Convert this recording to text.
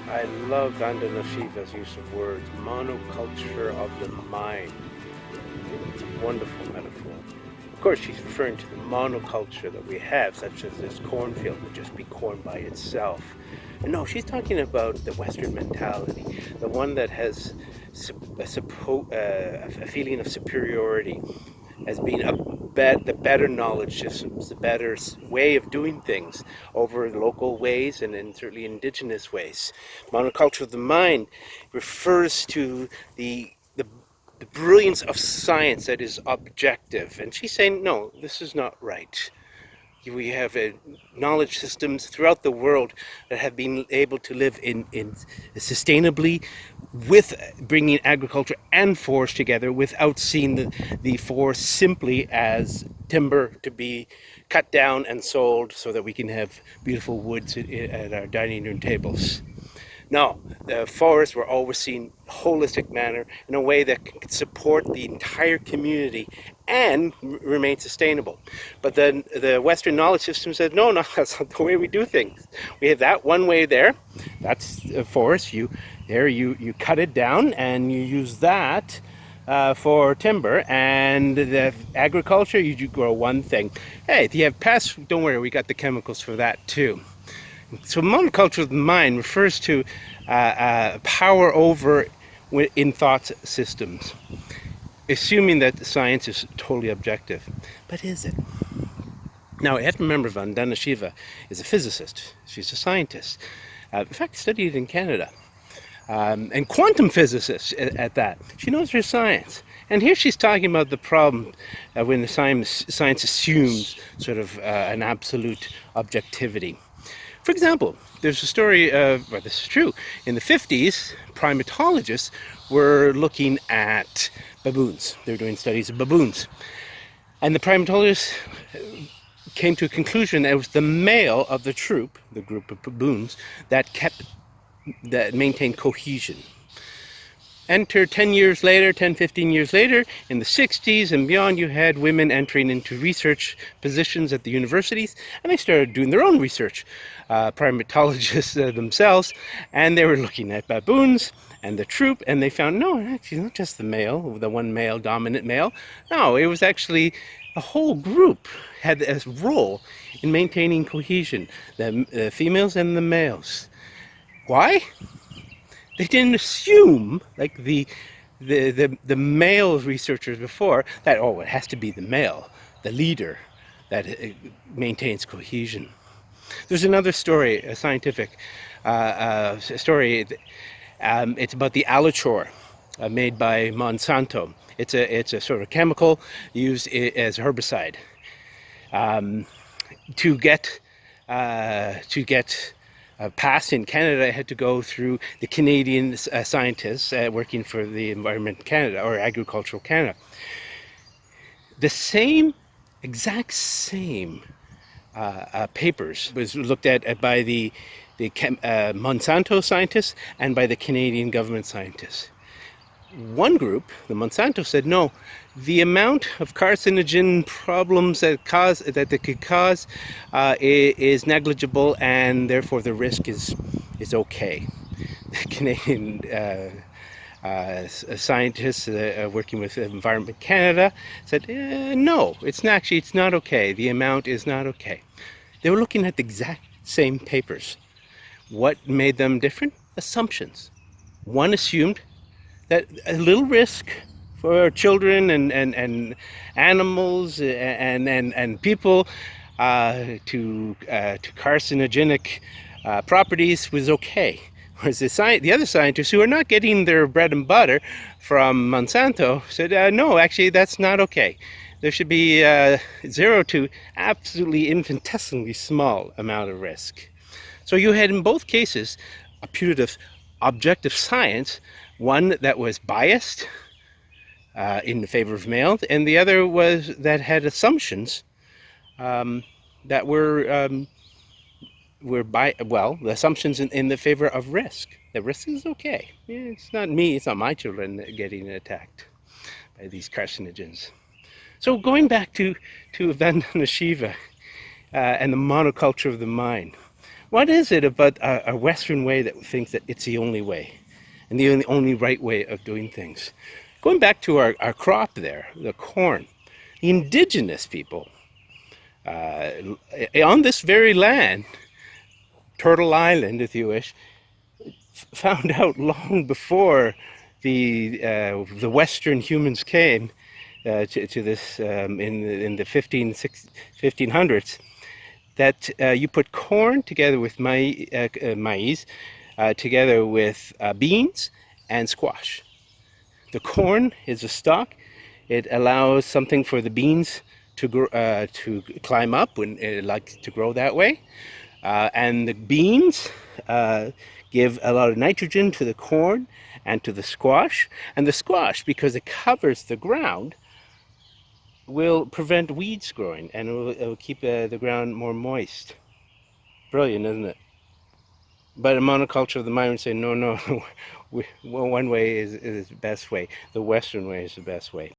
I love Vandana Shiva's use of words, monoculture of the mind. It's a wonderful metaphor. Of course, she's referring to the monoculture that we have, such as this cornfield would just be corn by itself. And no, she's talking about the Western mentality, the one that has a feeling of superiority as being the better knowledge systems, the better way of doing things over local ways and certainly indigenous ways. Monoculture of the mind refers to the brilliance of science that is objective. And she's saying, no, this is not right. We have knowledge systems throughout the world that have been able to live in sustainably with bringing agriculture and forest together without seeing the forest simply as timber to be cut down and sold so that we can have beautiful woods at our dining room tables. No, the forests were always seen holistic manner in a way that can support the entire community and remain sustainable. But then the Western knowledge system said, no, that's not the way we do things. We have that one way there. That's a forest. You cut it down and you use that for timber, and the agriculture, you grow one thing. Hey, if you have pests, don't worry, we got the chemicals for that too. So monoculture of the mind refers to power over in thought systems, assuming that science is totally objective. But is it? Now, you have to remember Vandana Shiva is a physicist. She's a scientist. In fact, studied in Canada. And quantum physicist at that. She knows her science. And here she's talking about the problem when the science assumes sort of an absolute objectivity. For example, there's a story of, well, this is true, in the 50s, primatologists were looking at baboons. They were doing studies of baboons. And the primatologists came to a conclusion that it was the male of the troop, the group of baboons, that maintained cohesion. Enter 10 years later, 10, 15 years later, in the 60s and beyond, you had women entering into research positions at the universities, and they started doing their own research, primatologists themselves, and they were looking at baboons and the troop, and they found, no, actually not just the male, the one male, dominant male. No, it was actually a whole group had a role in maintaining cohesion, the females and the males. Why? They didn't assume, like the male researchers before, that, oh, it has to be the male, the leader, that maintains cohesion. There's another story, a scientific story. It's about the allochore made by Monsanto. It's a sort of chemical used as herbicide to get passed in Canada. I had to go through the Canadian scientists working for the Environment Canada or Agricultural Canada. The exact same papers was looked at by the Monsanto scientists and by the Canadian government scientists. One group, the Monsanto, said no, the amount of carcinogen problems that they could cause is negligible, and therefore the risk is okay. The Canadian scientists working with Environment Canada said no, it's not okay. The amount is not okay. They were looking at the exact same papers. What made them different? Assumptions. One assumed that a little risk for children and animals and people to carcinogenic properties was okay. Whereas the other scientists who are not getting their bread and butter from Monsanto said, no, actually that's not okay. There should be 0 to absolutely infinitesimally small amount of risk. So you had in both cases a putative objective science, one that was biased in favor of male, and the other was that had assumptions that were the assumptions in the favor of risk. The risk is okay. It's not me, it's not my children getting attacked by these carcinogens. So going back to Vandana Shiva and the monoculture of the mind. What is it about a Western way that thinks that it's the only way and the only right way of doing things? Going back to our crop there, the corn, the indigenous people uh, on this very land, Turtle Island, if you wish, found out long before the Western humans came to this in the 1500s, that you put corn together with maize, together with beans and squash. The corn is a stalk. It allows something for the beans to climb up when it likes to grow that way. And the beans give a lot of nitrogen to the corn and to the squash. And the squash, because it covers the ground, will prevent weeds growing, and it will keep the ground more moist. Brilliant, isn't it? But in monoculture, the migrants say, no, one way is the best way. The Western way is the best way.